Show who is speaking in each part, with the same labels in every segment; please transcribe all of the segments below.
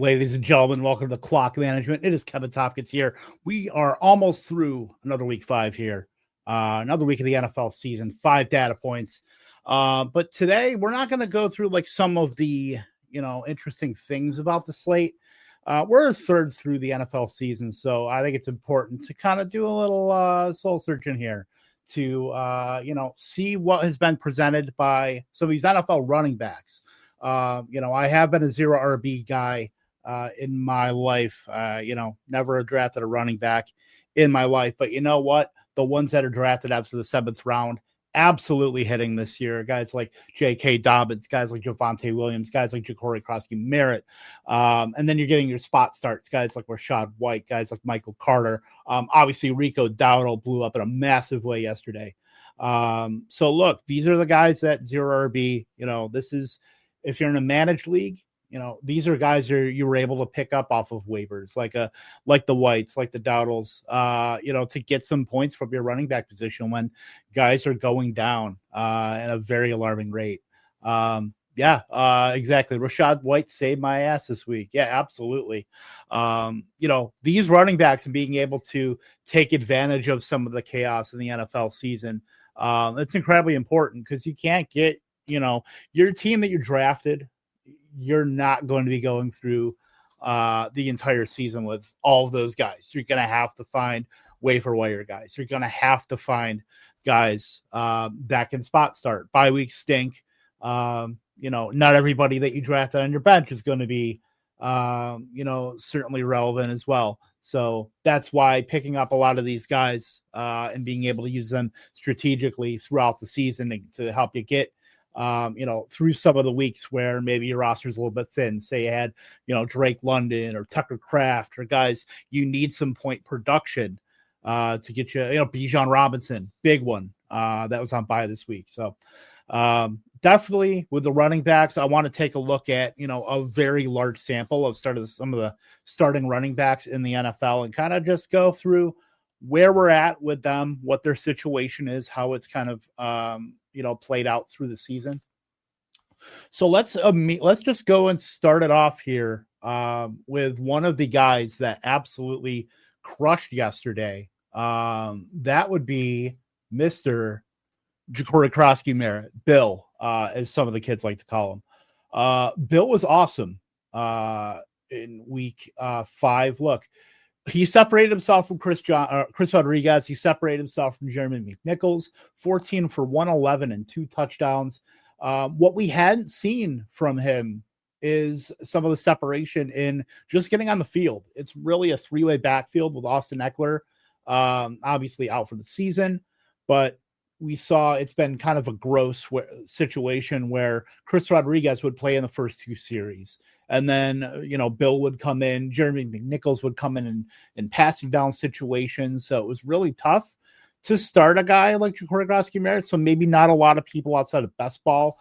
Speaker 1: Ladies and gentlemen, welcome to Clock Management. It is Kevin Tompkins here. We are almost through another week 5 here. Another week of the NFL season, 5 data points. But today we're not going to go through like some of the, interesting things about the slate. We're a third through the NFL season, so I think it's important to kind of do a little soul searching here to, see what has been presented by some of these NFL running backs. I have been a zero RB guy in my life. Never drafted a running back in my life, but you know what? The ones that are drafted after the 7th round, absolutely hitting this year. Guys like J.K. Dobbins, guys like Javonte Williams, guys like Ja'Cory Crosby-Merritt. And then you're getting your spot starts, guys like Rachaad White, guys like Michael Carter. Obviously, Rico Dowdle blew up in a massive way yesterday. So look, these are the guys that zero RB, this is, if you're in a managed league, these are guys you were able to pick up off of waivers, like the Whites, like the Dowdles, to get some points from your running back position when guys are going down at a very alarming rate. Exactly. Rachaad White saved my ass this week. Yeah, absolutely. These running backs and being able to take advantage of some of the chaos in the NFL season, it's incredibly important because you can't get, your team that you drafted, you're not going to be going through the entire season with all of those guys. You're going to have to find waiver wire guys. You're going to have to find guys that can spot start. Bye weeks stink. Not everybody that you drafted on your bench is going to be, certainly relevant as well. So that's why picking up a lot of these guys and being able to use them strategically throughout the season to help you get through some of the weeks where maybe your roster is a little bit thin. Say you had, Drake London or Tucker Kraft or guys, you need some point production to get you, Bijan Robinson, big one that was on bye this week. So definitely with the running backs, I want to take a look at, a very large sample of some of the starting running backs in the NFL and kind of just go through where we're at with them, what their situation is, how it's kind of, played out through the season. So let's just go and start it off here with one of the guys that absolutely crushed yesterday. That would be Mr. Ja'Cory Crosby-Merritt, Bill, as some of the kids like to call him. Bill was awesome in week 5. Look, he separated himself from Chris Rodriguez. He separated himself from Jeremy McNichols, 14 for 111 and 2 touchdowns. What we hadn't seen from him is some of the separation in just getting on the field. It's really a 3-way backfield with Austin Eckler, obviously out for the season, but we saw it's been kind of a gross situation where Chris Rodriguez would play in the first 2 series. And then, Bill would come in, Jeremy McNichols would come in passing down situations. So it was really tough to start a guy like Ja'Cory Crosby-Merritt. So maybe not a lot of people outside of best ball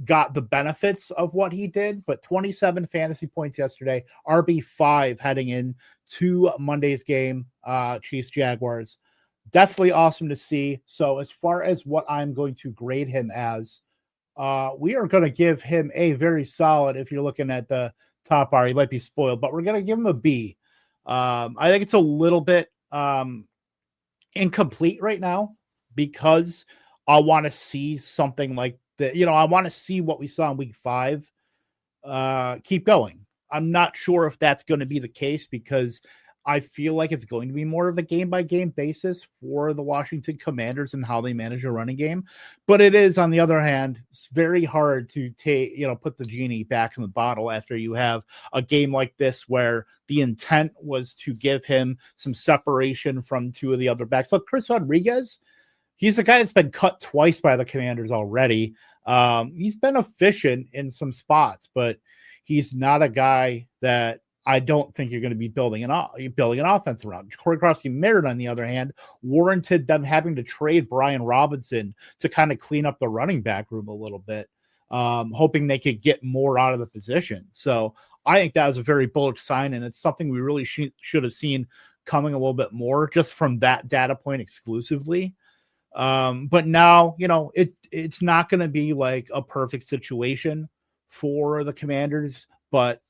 Speaker 1: got the benefits of what he did, but 27 fantasy points yesterday, RB5 heading in to Monday's game, Chiefs Jaguars. Definitely awesome to see. So as far as what I'm going to grade him as, we are going to give him a very solid, if you're looking at the top bar, he might be spoiled, but we're going to give him a B. I think it's a little bit incomplete right now because I want to see something like that. I want to see what we saw in week 5 keep going. I'm not sure if that's going to be the case because I feel like it's going to be more of a game-by-game basis for the Washington Commanders and how they manage a running game. But it is, on the other hand, it's very hard to put the genie back in the bottle after you have a game like this where the intent was to give him some separation from 2 of the other backs. Look, Chris Rodriguez, he's a guy that's been cut twice by the Commanders already. He's been efficient in some spots, but he's not a guy that I don't think you're going to be building an offense around. Ja'Cory Crosby-Merritt, on the other hand, warranted them having to trade Brian Robinson to kind of clean up the running back room a little bit, hoping they could get more out of the position. So I think that was a very bullish sign, and it's something we really should have seen coming a little bit more just from that data point exclusively. But now, it's not going to be like a perfect situation for the Commanders, But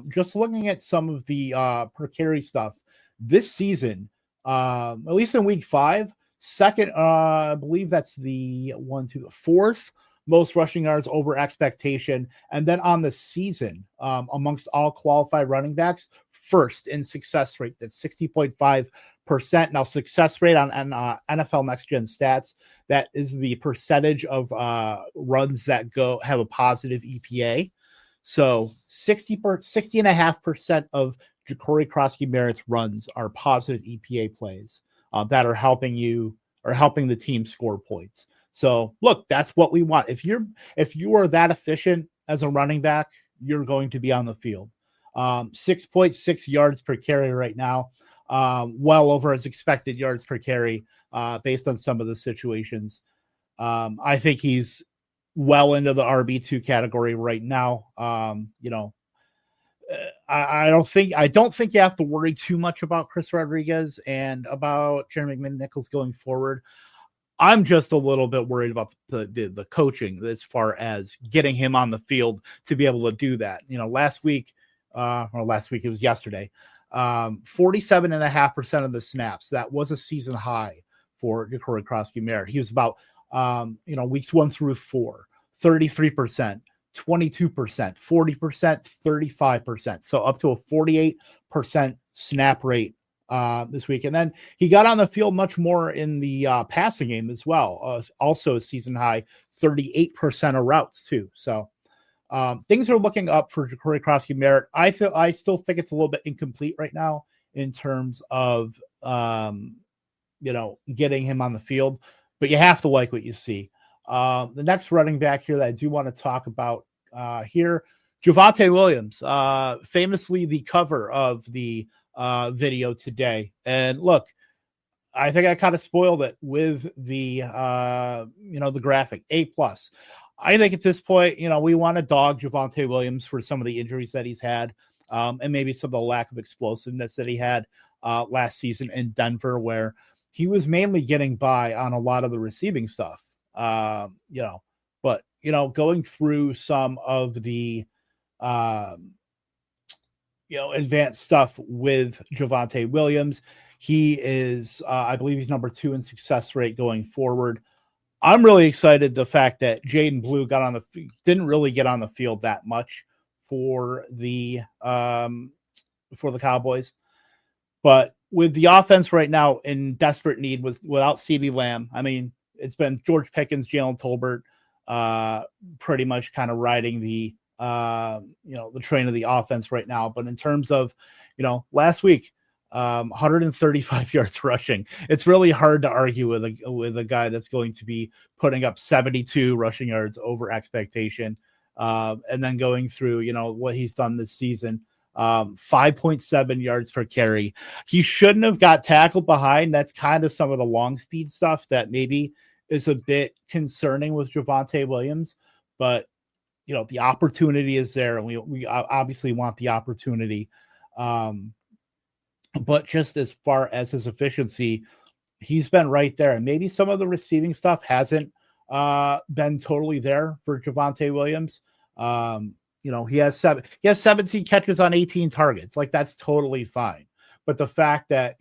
Speaker 1: just looking at some of the per carry stuff this season, at least in week 5, second, I believe that's the fourth most rushing yards over expectation. And then on the season, amongst all qualified running backs, first in success rate. That's 60.5%. Now, success rate on NFL Next Gen Stats, that is the percentage of runs that have a positive EPA. So 60.5% of Corey Krosky-Merritt's runs are positive EPA plays that are helping the team score points. So look, that's what we want. If you are that efficient as a running back, you're going to be on the field. 6.6 yards per carry right now, well over his expected yards per carry based on some of the situations. I think he's well into the RB2 category right now. I don't think you have to worry too much about Chris Rodriguez and about Jeremy McNichols going forward. I'm just a little bit worried about the coaching as far as getting him on the field to be able to do that. Last week it was yesterday, 47.5% of the snaps. That was a season high for Corey Krosky-Merritt. He was about weeks 1 through 4, 33%, 22%, 40%, 35%. So up to a 48% snap rate this week. And then he got on the field much more in the passing game as well. Also a season high, 38% of routes too. So things are looking up for Corey Krosky-Merritt. I still think it's a little bit incomplete right now in terms of getting him on the field, but you have to like what you see. The next running back here that I do want to talk about here, Javonte Williams, famously the cover of the video today. And look, I think I kind of spoiled it with the the graphic A+. I think at this point, we want to dog Javonte Williams for some of the injuries that he's had, and maybe some of the lack of explosiveness that he had last season in Denver, where he was mainly getting by on a lot of the receiving stuff. But going through some of the advanced stuff with Javonte Williams, he is I believe he's number 2 in success rate going forward. I'm really excited the fact that Jaden Blue didn't really get on the field that much for the Cowboys, but with the offense right now in desperate need without CeeDee Lamb. I mean, it's been George Pickens, Jalen Tolbert, pretty much kind of riding the train of the offense right now. But in terms of, last week, 135 yards rushing, it's really hard to argue with a guy that's going to be putting up 72 rushing yards over expectation. And then going through, what he's done this season, 5.7 yards per carry. He shouldn't have got tackled behind. That's kind of some of the long speed stuff that maybe is a bit concerning with Javonte Williams, but the opportunity is there, and we obviously want the opportunity. But just as far as his efficiency, he's been right there, and maybe some of the receiving stuff hasn't been totally there for Javonte Williams. He has 17 catches on 18 targets. Like, that's totally fine. But the fact that,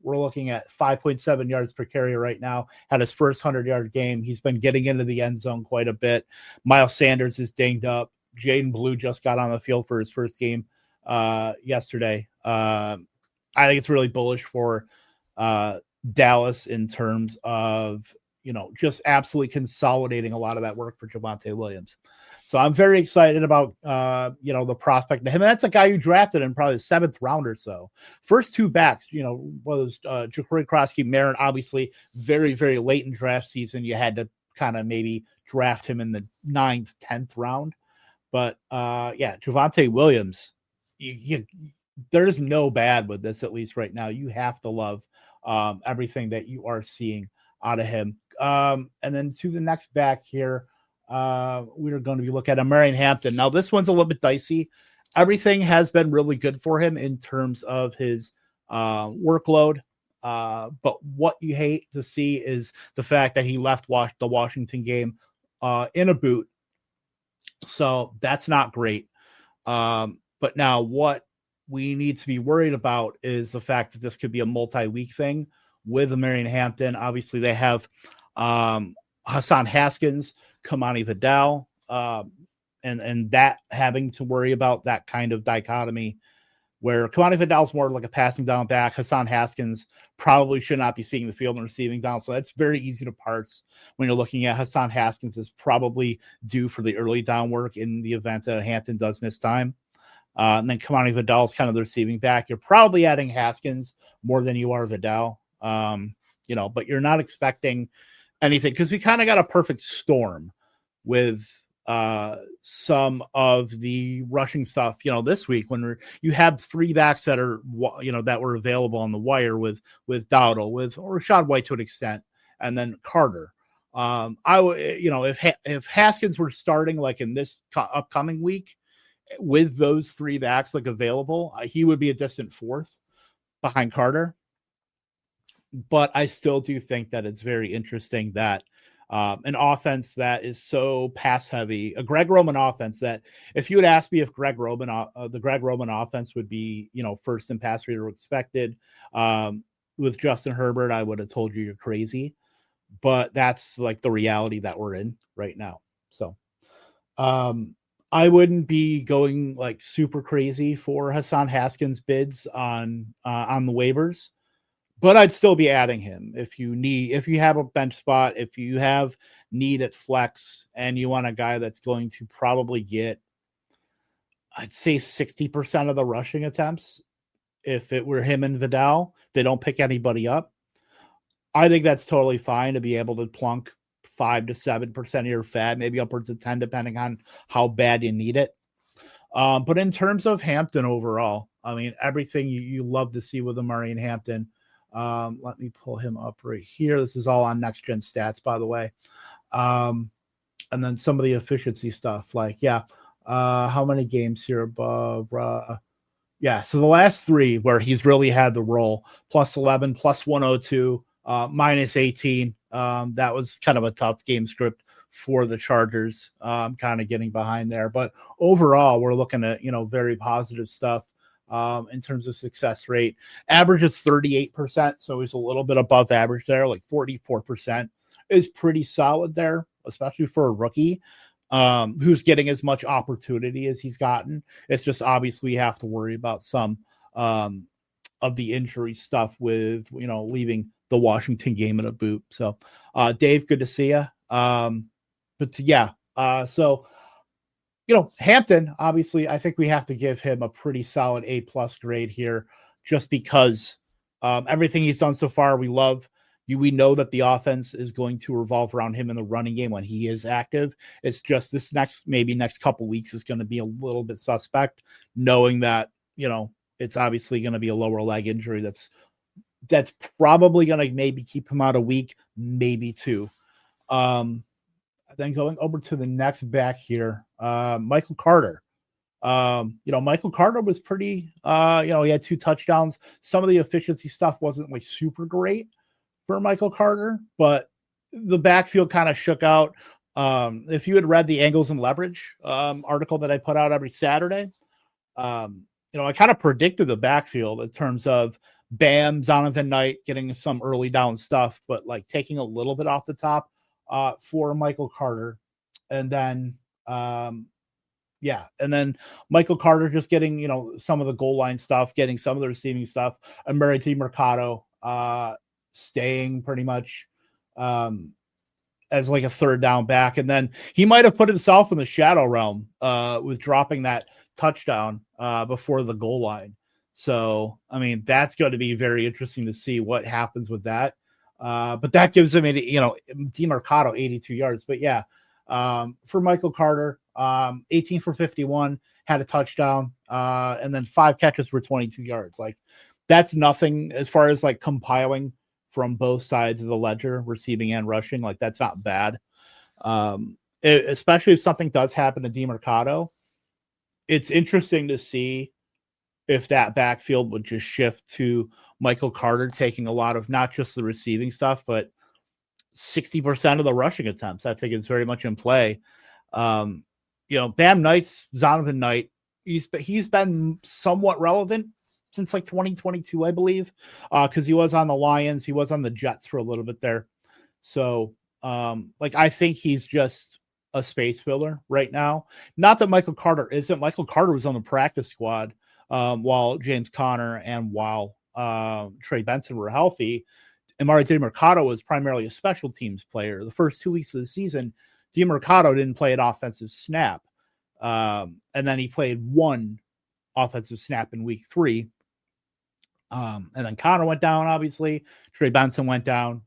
Speaker 1: we're looking at 5.7 yards per carry right now, had his first 100-yard game. He's been getting into the end zone quite a bit. Miles Sanders is dinged up. Jaden Blue just got on the field for his first game yesterday. I think it's really bullish for Dallas in terms of, just absolutely consolidating a lot of that work for Javonte Williams. So I'm very excited about, the prospect of him. And that's a guy you drafted in probably the 7th round or so. First 2 backs, was Corey Krosky-Merritt, obviously very, very late in draft season. You had to kind of maybe draft him in the 9th, 10th round. But Javonte Williams, there's no bad with this, at least right now. You have to love everything that you are seeing out of him. And then to the next back here, we're going to be looking at Marion Hampton. Now, this one's a little bit dicey. Everything has been really good for him in terms of his workload. But what you hate to see is the fact that he left the Washington game in a boot. So that's not great. But now what we need to be worried about is the fact that this could be a multi-week thing with Marion Hampton. Obviously, they have Hassan Haskins, Kamani Vidal, and that having to worry about that kind of dichotomy where Kamani Vidal's more like a passing down back. Hassan Haskins probably should not be seeing the field and receiving down. So that's very easy to parse when you're looking at Hassan Haskins is probably due for the early down work in the event that Hampton does miss time. And then Kamani Vidal is kind of the receiving back. You're probably adding Haskins more than you are Vidal, but you're not expecting anything because we kind of got a perfect storm with some of the rushing stuff, this week when you have three backs that are, that were available on the wire with Dowdle, with Rashad White to an extent, and then Carter. If Haskins were starting like in this upcoming week with those three backs like available, he would be a distant fourth behind Carter. But I still do think that it's very interesting that an offense that is so pass heavy, a Greg Roman offense that if you had asked me if the Greg Roman offense would be, first in pass rate or expected with Justin Herbert, I would have told you you're crazy. But that's like the reality that we're in right now. So I wouldn't be going like super crazy for Hassan Haskins bids on the waivers. But I'd still be adding him if you have a bench spot, if you have need at flex and you want a guy that's going to probably get, I'd say 60% of the rushing attempts. If it were him and Vidal, they don't pick anybody up. I think that's totally fine to be able to plunk 5 to 7% of your fab, maybe upwards of 10, depending on how bad you need it. But in terms of Hampton overall, I mean, everything you love to see with the Marion Hampton. Let me pull him up right here. This is all on Next Gen Stats, by the way. And then some of the efficiency stuff, how many games here above? So the last three where he's really had the role, plus 11, plus 102, minus 18. That was kind of a tough game script for the Chargers, kind of getting behind there. But overall, we're looking at, very positive stuff. In terms of success rate, average is 38%. So he's a little bit above average there, like 44% is pretty solid there, especially for a rookie who's getting as much opportunity as he's gotten. It's just obviously you have to worry about some of the injury stuff with, leaving the Washington game in a boot. So Dave, good to see you. Hampton, obviously, I think we have to give him a pretty solid A+ grade here just because everything he's done so far, we love. We know that the offense is going to revolve around him in the running game when he is active. It's just this next couple weeks is going to be a little bit suspect, knowing that, it's obviously going to be a lower leg injury. That's probably going to maybe keep him out a week, maybe two. Then going over to the next back here, Michael Carter. Michael Carter was pretty, he had 2 touchdowns. Some of the efficiency stuff wasn't like super great for Michael Carter, but the backfield kind of shook out. If you had read the Angles and Leverage article that I put out every Saturday, I kind of predicted the backfield in terms of Bam, Zonovan Knight getting some early down stuff, but like taking a little bit off the top for Michael Carter. And then, and then Michael Carter just getting, some of the goal line stuff, getting some of the receiving stuff, and Murray Mercado staying pretty much as like a third down back. And then he might have put himself in the shadow realm with dropping that touchdown before the goal line. So, I mean, that's going to be very interesting to see what happens with that. But that gives him, DeMarcado 82 yards. But yeah, for Michael Carter, 18 for 51, had a touchdown, and then 5 catches for 22 yards. Like, that's nothing as far as like compiling from both sides of the ledger, receiving and rushing. Like, that's not bad. Especially if something does happen to DeMarcado, it's interesting to see if that backfield would just shift to Michael Carter taking a lot of not just the receiving stuff, but 60% of the rushing attempts. I think it's very much in play. Bam Knight's Zonovan Knight he's been somewhat relevant since like 2022, I believe, because he was on the Lions, he was on the Jets for a little bit there. So, like, I think he's just a space filler right now. Not that Michael Carter isn't. Michael Carter was on the practice squad while James Conner and while Trey Benson were healthy. Emari DeMercado was primarily a special teams player. The first 2 weeks of the season, DeMercado didn't play an offensive snap. And then he played one offensive snap in week 3. And then Connor went down, obviously. Trey Benson went down.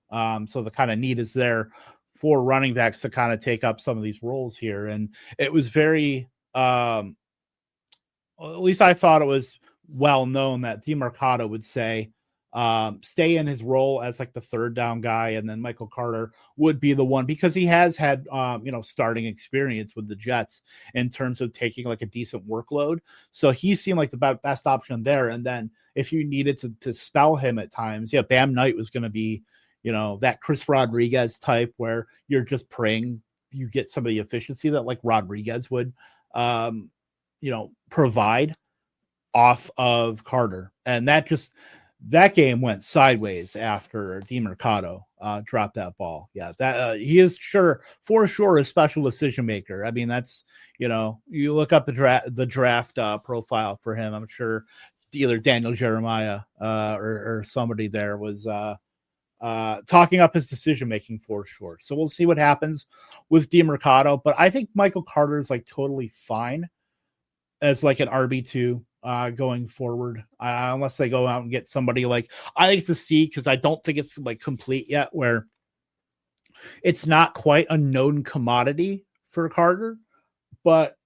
Speaker 1: So the kind of need is there for running backs to kind of take up some of these roles here. And it was very, at least I thought it was well known that DeMercado would say, stay in his role as like the third down guy, and then Michael Carter would be the one, because he has had starting experience with the Jets in terms of taking like a decent workload. So he seemed like the best option there. And then if you needed to spell him at times, Bam Knight was going to be that Chris Rodriguez type where you're just praying you get some of the efficiency that like Rodriguez would provide off of Carter. And that game went sideways after DeMercado dropped that ball. Yeah, that he is for sure a special decision maker. I mean, that's you look up the draft profile for him. I'm sure either Daniel Jeremiah or somebody there was talking up his decision making for sure. So we'll see what happens with DeMercado. But I think Michael Carter is like totally fine as like an RB2. Going forward, unless they go out and get somebody like I like to see, because I don't think it's like complete yet, where it's not quite a known commodity for Carter, but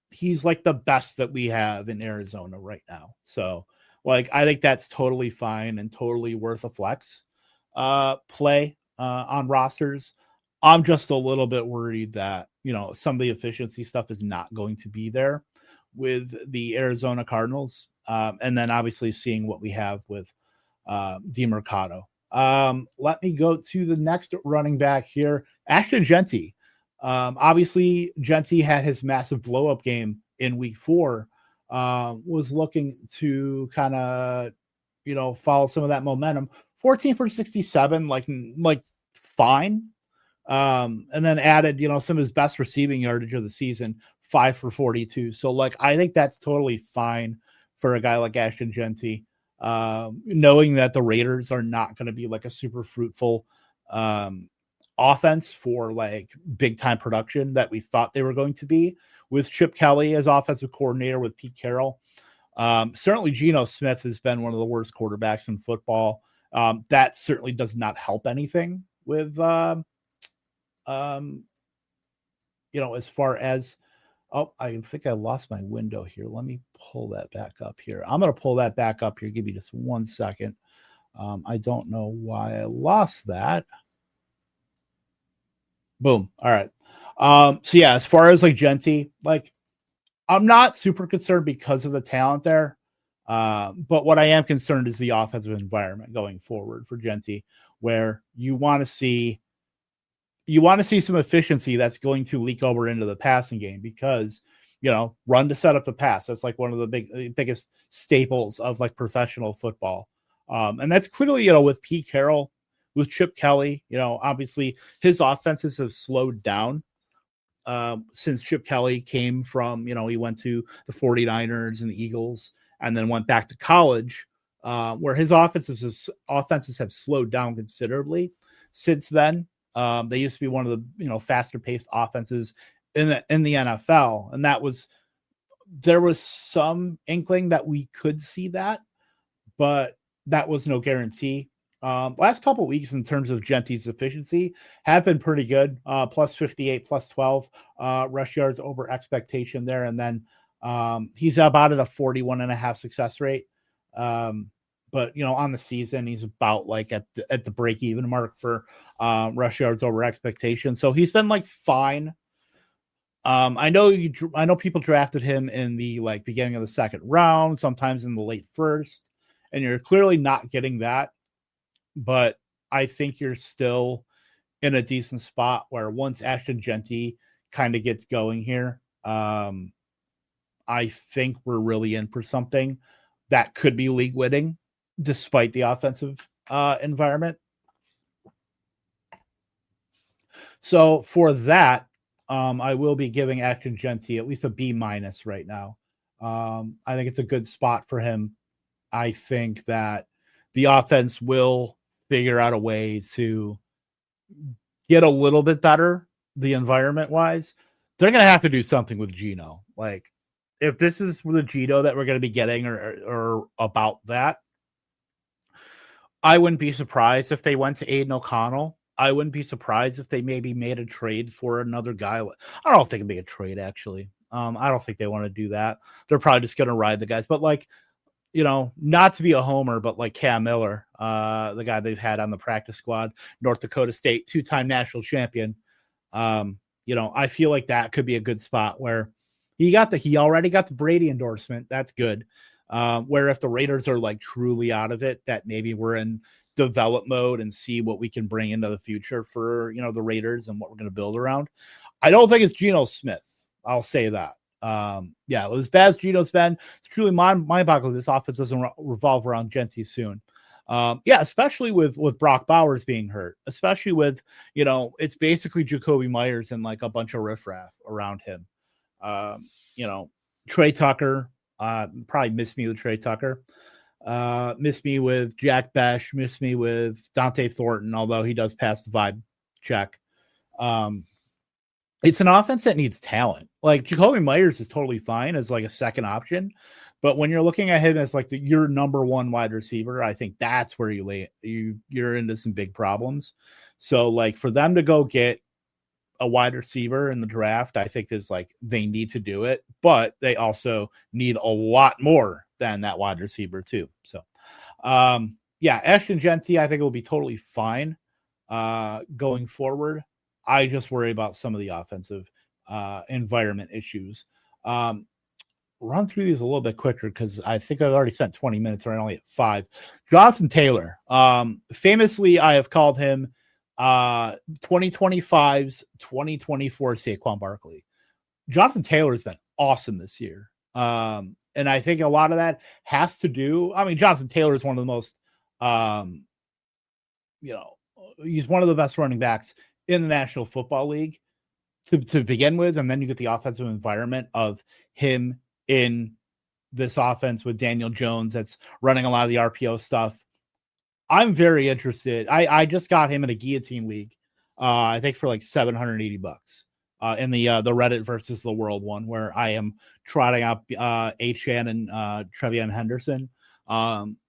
Speaker 1: he's like the best that we have in Arizona right now. So like I think that's totally fine and totally worth a flex play on rosters. I'm just a little bit worried that some of the efficiency stuff is not going to be there with the Arizona Cardinals. And then obviously seeing what we have with DeMercado. Let me go to the next running back here, Ashton Jeanty. Obviously, Jeanty had his massive blow-up game in week 4, was looking to kind of, follow some of that momentum. 14 for 67, like fine. And then added, some of his best receiving yardage of the season, 5 for 42. So like, I think that's totally fine for a guy like Ashton Jeanty, knowing that the Raiders are not going to be like a super fruitful offense for like big time production that we thought they were going to be with Chip Kelly as offensive coordinator with Pete Carroll. Certainly Geno Smith has been one of the worst quarterbacks in football. That certainly does not help anything with, as far as, I think I lost my window here. Let me pull that back up here. I'm going to pull that back up here. Give me just 1 second. I don't know why I lost that. Boom. All right. So yeah, as far as like Jeanty, like I'm not super concerned because of the talent there. But what I am concerned is the offensive environment going forward for Jeanty, where you want to see some efficiency that's going to leak over into the passing game, because, run to set up the pass. That's like one of the biggest staples of like professional football. And that's clearly, with Pete Carroll, with Chip Kelly, obviously his offenses have slowed down since Chip Kelly came from, he went to the 49ers and the Eagles and then went back to college, where his offenses have slowed down considerably since then. They used to be one of the faster paced offenses in the NFL, and there was some inkling that we could see that, but that was no guarantee. Last couple of weeks in terms of Jeanty's efficiency have been pretty good. Plus 58, plus 12 rush yards over expectation there, and then he's about at a 41.5 success rate. But on the season, he's about like at the break even mark for rush yards over expectation. So he's been like fine. I know people drafted him in the like beginning of the second round, sometimes in the late first, and you're clearly not getting that. But I think you're still in a decent spot where once Ashton Jeanty kind of gets going here, I I think we're really in for something that could be league winning despite the offensive environment. So for that, I will be giving Action Genty at least a B minus right now. I think it's a good spot for him. I think that the offense will figure out a way to get a little bit better, the environment wise. They're going to have to do something with Geno. Like, if this is the Geno that we're going to be getting or about that, I wouldn't be surprised if they went to Aiden O'Connell. I wouldn't be surprised if they maybe made a trade for another guy. I don't know if they can make a trade, actually. I don't think they want to do that. They're probably just going to ride the guys. But, like, you know, not to be a homer, but like Cam Miller, the guy they've had on the practice squad, North Dakota State, 2-time national champion. You know, I feel like that could be a good spot where he already got the Brady endorsement. That's good. Where if the Raiders are like truly out of it, that maybe we're in develop mode and see what we can bring into the future for, you know, the Raiders and what we're going to build around. I don't think it's Geno Smith. I'll say that. Yeah, as bad as Geno's been, it's truly mind-boggling. This offense doesn't revolve around Genty soon. Yeah, especially with Brock Bowers being hurt, especially with, you know, it's basically Jacoby Myers and like a bunch of riffraff around him. You know, Trey Tucker, probably miss me with Trey Tucker. Miss me with Jack Besh, miss me with Dante Thornton, although he does pass the vibe check. It's an offense that needs talent. Like Jacoby Myers is totally fine as like a second option, but when you're looking at him as like your number one wide receiver, I think that's where you're into some big problems. So like for them to go get a wide receiver in the draft, I think is like they need to do it, but they also need a lot more than that wide receiver too. So yeah, Ashton Genty, I think it will be totally fine going forward. I just worry about some of the offensive environment issues. Run through these a little bit quicker because I think I've already spent 20 minutes or only at 5. Jonathan Taylor. Famously, I have called him 2025's 2024 Saquon Barkley. Jonathan Taylor has been awesome this year. And I think a lot of that has to do, I mean, Jonathan Taylor is one of the most, you know, he's one of the best running backs in the National Football League to begin with. And then you get the offensive environment of him in this offense with Daniel Jones that's running a lot of the RPO stuff. I'm very interested. I just got him in a guillotine league. I think for like $780 in the Reddit versus the world one, where I am trotting out H-Chan and Trevion Henderson.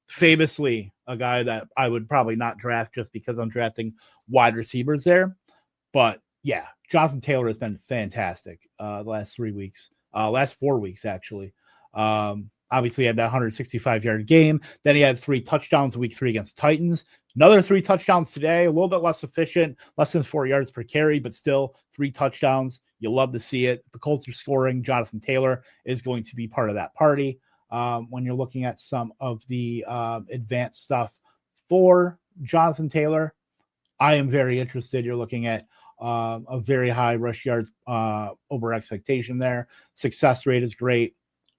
Speaker 1: Famously a guy that I would probably not draft just because I'm drafting wide receivers there. But yeah, Jonathan Taylor has been fantastic the last 3 weeks, last 4 weeks, actually. Obviously, he had that 165-yard game. Then he had 3 touchdowns week 3 against Titans. Another 3 touchdowns today, a little bit less efficient, less than 4 yards per carry, but still 3 touchdowns. You love to see it. The Colts are scoring. Jonathan Taylor is going to be part of that party. When you're looking at some of the advanced stuff for Jonathan Taylor, I am very interested. You're looking at a very high rush yards over expectation there. Success rate is great.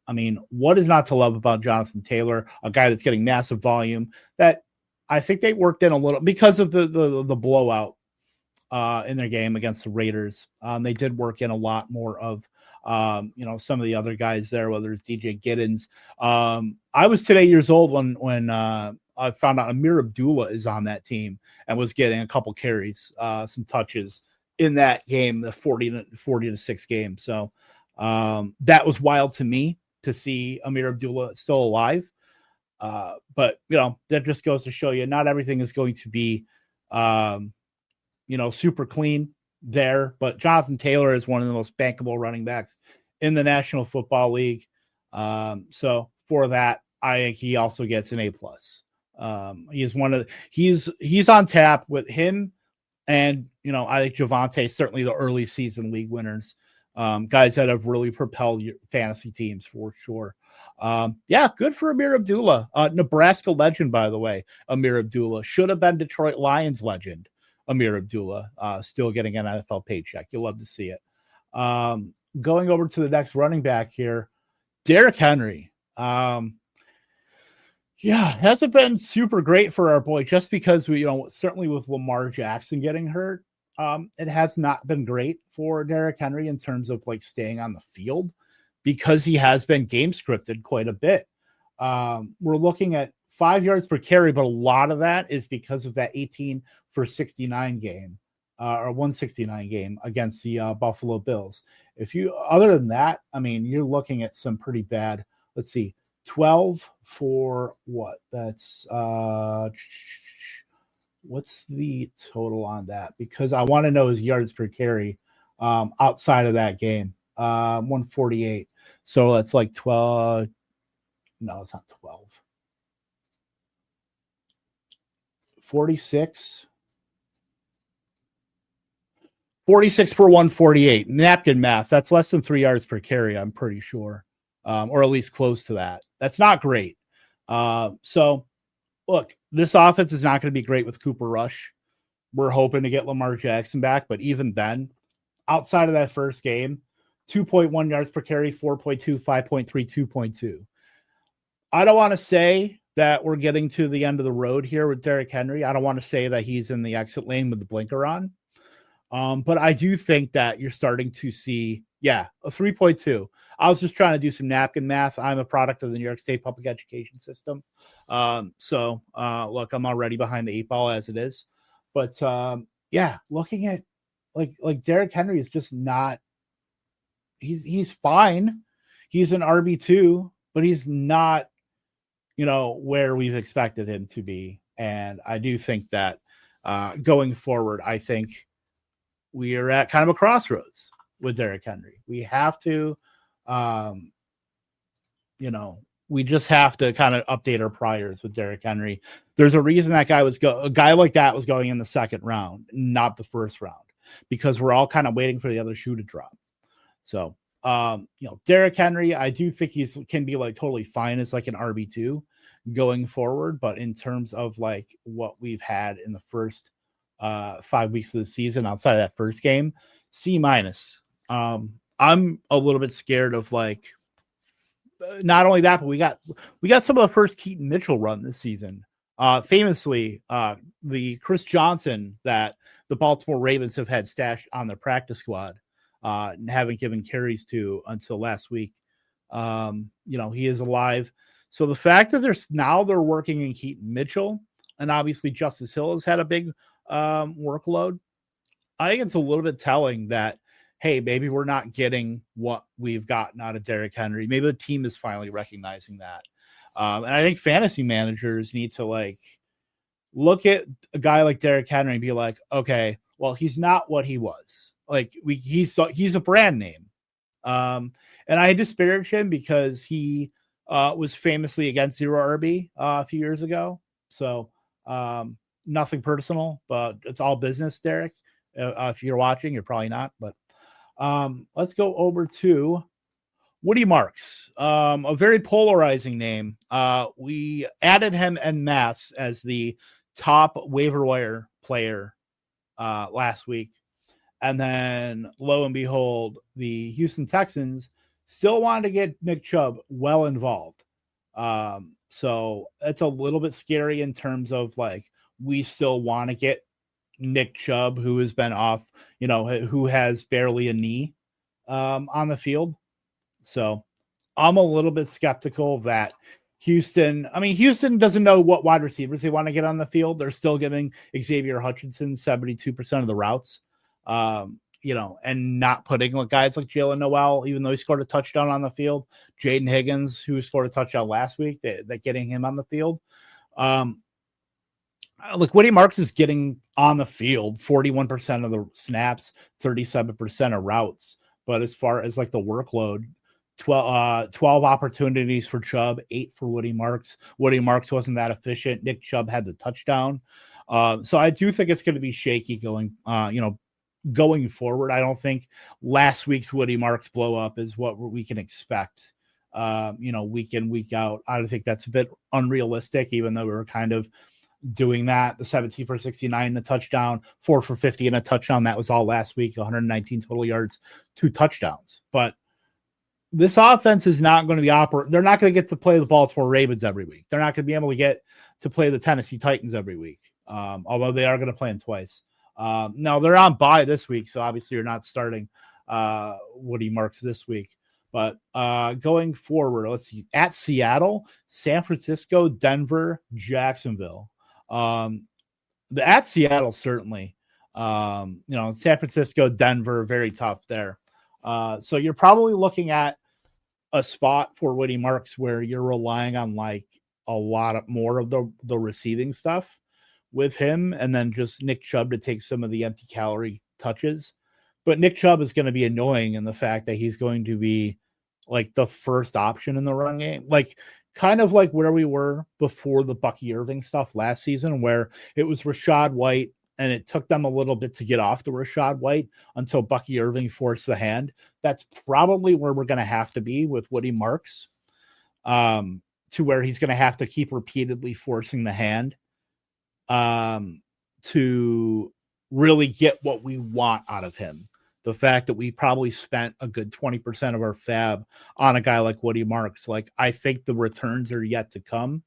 Speaker 1: I mean, what is not to love about Jonathan Taylor, a guy that's getting massive volume that I think they worked in a little because of the blowout in their game against the Raiders. They did work in a lot more of, you know, some of the other guys there, whether it's DJ Giddens. I was today years old when I found out Amir Abdullah is on that team and was getting a couple carries, some touches in that game, the 40-6 game. So that was wild to me to see Amir Abdullah still alive. But, you know, that just goes to show you not everything is going to be, you know, super clean there. But Jonathan Taylor is one of the most bankable running backs in the National Football League. So for that, I think he also gets an A+. He's on tap with him. And, you know, I think Javonte, certainly the early season league winners, guys that have really propelled your fantasy teams for sure. Yeah, good for Amir Abdullah. Nebraska legend, by the way, Amir Abdullah. Should have been Detroit Lions legend, Amir Abdullah. Still getting an NFL paycheck. You'll love to see it. Going over to the next running back here, Derrick Henry. Yeah, hasn't been super great for our boy just because we, certainly with Lamar Jackson getting hurt, it has not been great for Derrick Henry in terms of like staying on the field because he has been game scripted quite a bit. We're looking at 5 yards per carry, but a lot of that is because of that 18 for 69 game or 169 game against the Buffalo Bills. Other than that, I mean, you're looking at some pretty bad, let's see, 12 for what? That's what's the total on that? Because I want to know his yards per carry outside of that game. 148. So that's like 12. No, it's not 12. 46. 46 for 148. Napkin math. That's less than 3 yards per carry, I'm pretty sure. Or at least close to that. That's not great. So, look, this offense is not going to be great with Cooper Rush. We're hoping to get Lamar Jackson back, but even then, outside of that first game, 2.1 yards per carry, 4.2, 5.3, 2.2. I don't want to say that we're getting to the end of the road here with Derrick Henry. I don't want to say that he's in the exit lane with the blinker on. But I do think that you're starting to see, a 3.2. I was just trying to do some napkin math. I'm a product of the New York State public education system. So look, I'm already behind the 8 ball as it is. But looking at like Derrick Henry is just not, he's fine. He's an RB2, but he's not, where we've expected him to be. And I do think that going forward, I think we are at kind of a crossroads with Derrick Henry. We have to, we just have to kind of update our priors with Derrick Henry. There's a reason that a guy like that was going in the second round, not the first round, because we're all kind of waiting for the other shoe to drop. So, Derrick Henry, I do think can be like totally fine as like an RB2 going forward. But in terms of like what we've had in the first 5 weeks of the season outside of that first game, C-. I'm a little bit scared of like, not only that, but we got some of the first Keaton Mitchell run this season. Famously, the Chris Johnson that the Baltimore Ravens have had stashed on their practice squad, and haven't given carries to until last week. He is alive. So the fact that they're working in Keaton Mitchell, and obviously Justice Hill has had a big workload, I think it's a little bit telling that, hey, maybe we're not getting what we've gotten out of Derrick Henry. Maybe the team is finally recognizing that. And I think fantasy managers need to like look at a guy like Derrick Henry and be like, okay, well, he's not what he was. Like he's a brand name. And I disparage him because he was famously against zero RB a few years ago. So nothing personal, but it's all business, Derek. If you're watching, you're probably not, but let's go over to Woody Marks, a very polarizing name. We added him en masse as the top waiver wire player last week. And then, lo and behold, the Houston Texans still wanted to get Nick Chubb well involved. So it's a little bit scary in terms of like, we still want to get Nick Chubb, who has been off, who has barely a knee on the field. So I'm a little bit skeptical that Houston doesn't know what wide receivers they want to get on the field. They're still giving Xavier Hutchinson 72% of the routes, and not putting guys like Jalen Noel, even though he scored a touchdown on the field. Jaden Higgins, who scored a touchdown last week, that getting him on the field. Look, Woody Marks is getting on the field 41% of the snaps, 37% of routes. But as far as like the workload, 12 opportunities for Chubb, 8 for Woody Marks. Woody Marks wasn't that efficient. Nick Chubb had the touchdown. So I do think it's going to be shaky going forward. I don't think last week's Woody Marks blow up is what we can expect, week in, week out. I think that's a bit unrealistic, even though we were kind of doing that. The 17 for 69, the touchdown, 4 for 50 and a touchdown. That was all last week, 119 total yards, 2 touchdowns. But this offense is not going to be they're not going to get to play the Baltimore Ravens every week. They're not going to be able to get to play the Tennessee Titans every week. Although they are going to play them twice. Now they're on bye this week, so obviously you're not starting Woody Marks this week. But going forward, let's see, at Seattle, San Francisco, Denver, Jacksonville. At Seattle, certainly. San Francisco, Denver, very tough there. So you're probably looking at a spot for Woody Marks where you're relying on like a lot more of the receiving stuff with him, and then just Nick Chubb to take some of the empty calorie touches. But Nick Chubb is going to be annoying in the fact that he's going to be like the first option in the run game, like kind of like where we were before the Bucky Irving stuff last season, where it was Rachaad White, and it took them a little bit to get off the Rachaad White until Bucky Irving forced the hand. That's probably where we're going to have to be with Woody Marks, to where he's going to have to keep repeatedly forcing the hand to really get what we want out of him. The fact that we probably spent a good 20% of our fab on a guy like Woody Marks, like I think the returns are yet to come.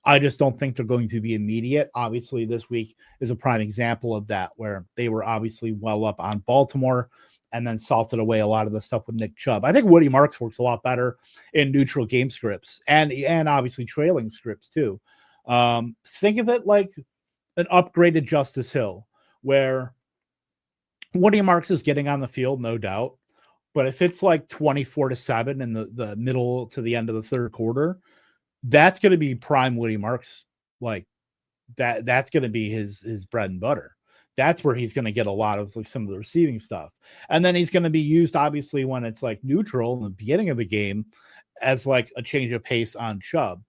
Speaker 1: I just don't think they're going to be immediate. Obviously, this week is a prime example of that, where they were obviously well up on Baltimore and then salted away a lot of the stuff with Nick Chubb. I think Woody Marks works a lot better in neutral game scripts and obviously trailing scripts too. Think of it like an upgraded Justice Hill, where Woody Marks is getting on the field, no doubt. But if it's like 24-7 in the middle to the end of the third quarter, that's going to be prime Woody Marks. Like that's going to be his bread and butter. That's where he's going to get a lot of like some of the receiving stuff. And then he's going to be used, obviously, when it's like neutral in the beginning of the game as like a change of pace on Chubb.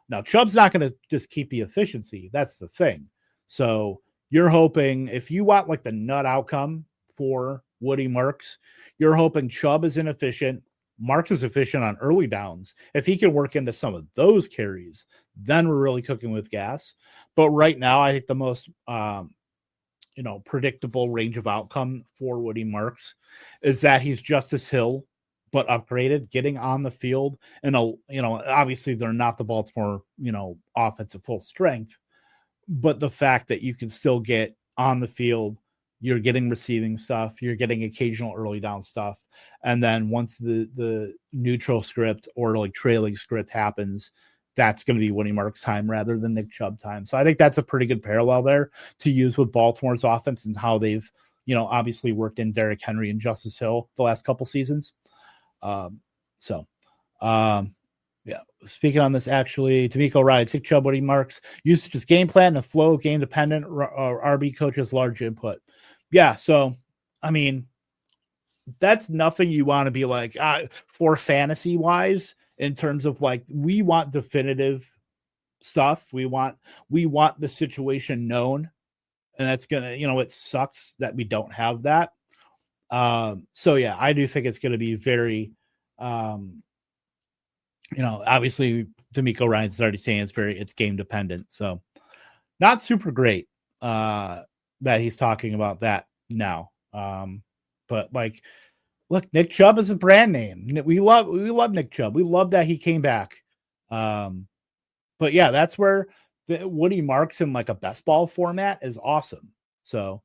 Speaker 1: Now, Chubb's not going to just keep the efficiency. That's the thing. So you're hoping, if you want like the nut outcome for Woody Marks, you're hoping Chubb is inefficient, Marks is efficient on early downs. If he can work into some of those carries, then we're really cooking with gas. But right now, I think the most predictable range of outcome for Woody Marks is that he's Justice Hill, but upgraded, getting on the field. And obviously they're not the Baltimore, offensive full strength, but the fact that you can still get on the field, you're getting receiving stuff, you're getting occasional early down stuff. And then once the neutral script or like trailing script happens, that's going to be Woody Marks time rather than Nick Chubb time. So I think that's a pretty good parallel there to use with Baltimore's offense and how they've, obviously worked in Derrick Henry and Justice Hill the last couple seasons. Yeah. Speaking on this, actually, D'Amico Ryan, Nick Chubb, Woody Marks, used his game plan and flow, game dependent, RB coaches, large input. Yeah. So, I mean, that's nothing you want to be like for fantasy wise in terms of like, we want definitive stuff. We want the situation known, and that's going to, it sucks that we don't have that. So yeah, I do think it's going to be very, obviously D'Amico Ryan's already saying it's game dependent. So not super great, that he's talking about that now. But like, look, Nick Chubb is a brand name. We love Nick Chubb. We love that he came back. But yeah, that's where the Woody Marks in like a best ball format is awesome. So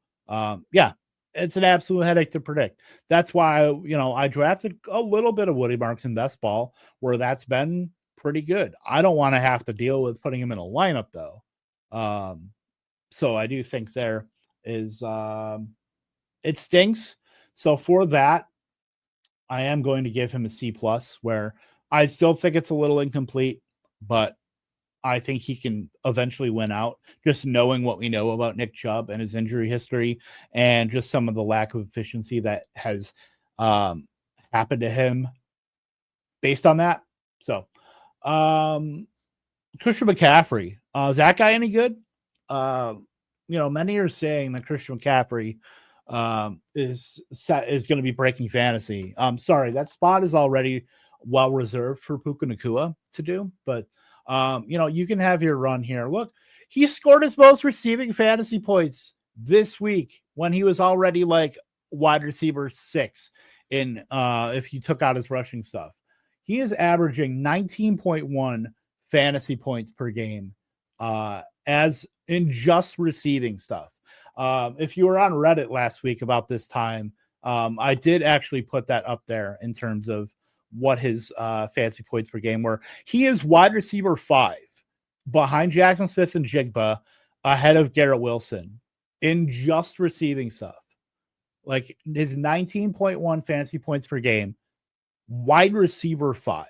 Speaker 1: yeah, it's an absolute headache to predict. That's why, I drafted a little bit of Woody Marks in best ball, where that's been pretty good. I don't want to have to deal with putting him in a lineup though. So I do think there is, it stinks. So for that, I am going to give him a C+, where I still think it's a little incomplete, but I think he can eventually win out, just knowing what we know about Nick Chubb and his injury history and just some of the lack of efficiency that has happened to him based on that. So Christian McCaffrey, is that guy any good? Many are saying that Christian McCaffrey is going to be breaking fantasy. Sorry, that spot is already well reserved for Puka Nacua to do, but you can have your run here. Look, he scored his most receiving fantasy points this week when he was already like wide receiver 6 in if you took out his rushing stuff. He is averaging 19.1 fantasy points per game as in just receiving stuff. If you were on Reddit last week about this time, I did actually put that up there in terms of what his fantasy points per game were. He is wide receiver 5 behind Jackson Smith and Jigba, ahead of Garrett Wilson in just receiving stuff. Like his 19.1 fantasy points per game, wide receiver 5.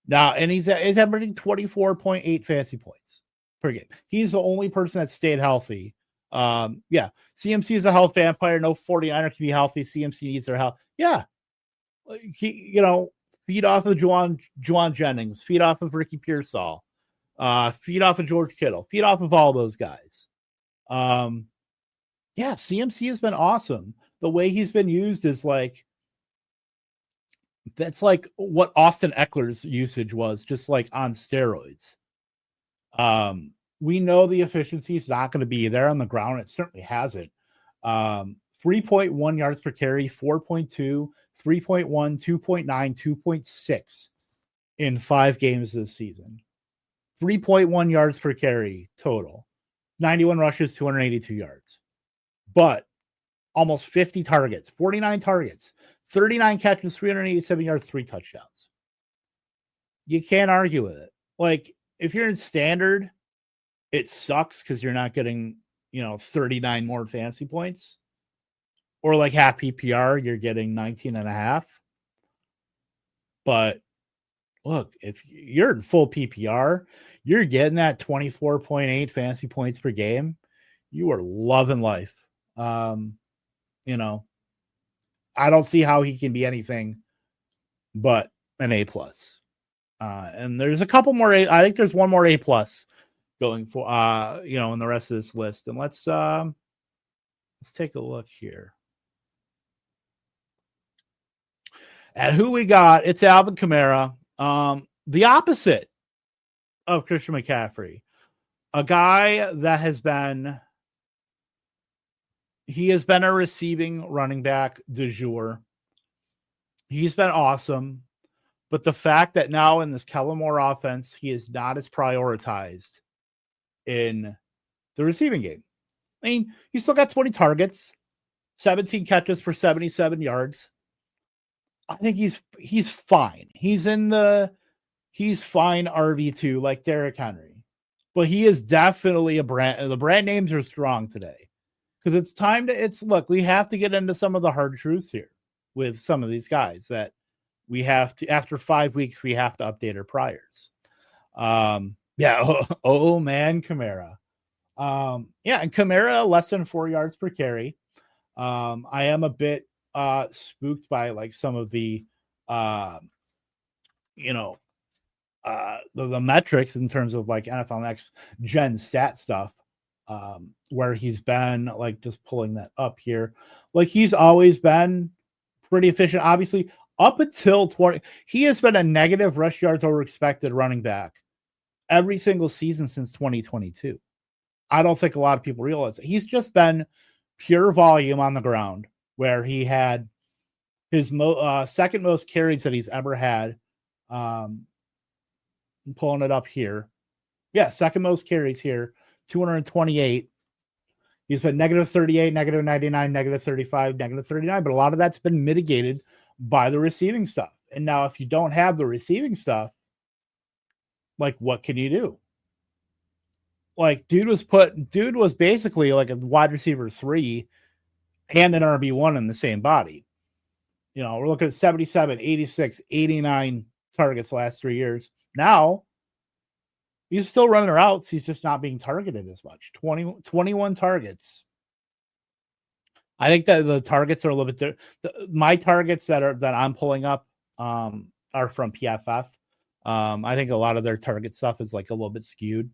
Speaker 1: Now, and he's averaging 24.8 fantasy points per game. He's the only person that stayed healthy. Yeah, CMC is a health vampire. No 49er can be healthy. CMC needs their health. Yeah, feed off of Juwan Jennings, feed off of Ricky Pearsall, feed off of George Kittle, feed off of all those guys. Yeah, CMC has been awesome. The way he's been used is that's like what Austin Eckler's usage was, just like on steroids. We know the efficiency is not going to be there on the ground. It certainly hasn't. 3.1 yards per carry, 4.2, 3.1, 2.9, 2.6 in 5 games this season. 3.1 yards per carry total. 91 rushes, 282 yards. But almost 50 targets, 49 targets, 39 catches, 387 yards, 3 touchdowns. You can't argue with it. Like, if you're in standard, it sucks because you're not getting, 39 more fantasy points. Or like half PPR, you're getting 19 and a half. But look, if you're in full PPR, you're getting that 24.8 fantasy points per game. You are loving life. I don't see how he can be anything but an A+. And there's a couple more I think there's one more A+ going for in the rest of this list. And let's take a look here at who we got. It's Alvin Kamara, the opposite of Christian McCaffrey, a guy that has been a receiving running back du jour. He's been awesome. But the fact that now in this Kellen Moore offense, he is not as prioritized in the receiving game. I mean, he still got 20 targets, 17 catches for 77 yards. I think he's fine. He's fine RB2 like Derrick Henry. But he is definitely the brand names are strong today. Because it's time look, we have to get into some of the hard truths here with some of these guys that we have to, after 5 weeks, we have to update our priors. Man, Kamara. And Kamara less than 4 yards per carry. I am a bit spooked by like some of the the metrics in terms of like NFL Next Gen stat stuff. Where he's been like just pulling that up here. Like he's always been pretty efficient. Obviously, up until 20, he has been a negative rush yards over expected running back every single season since 2022. I don't think a lot of people realize it. He's just been pure volume on the ground, where he had his second most carries that he's ever had. I'm pulling it up here. Yeah, second most carries here, 228. He's been negative 38, negative 99, negative 35, negative 39, but a lot of that's been mitigated by the receiving stuff. And now if you don't have the receiving stuff, like what can you do? Like dude was basically like a wide receiver 3 and an RB1 in the same body. We're looking at 77, 86, 89 targets the last 3 years. Now he's still running routes. He's just not being targeted as much. 21 targets. I think that the targets are a little bit my targets that I'm pulling up are from PFF. I think a lot of their target stuff is like a little bit skewed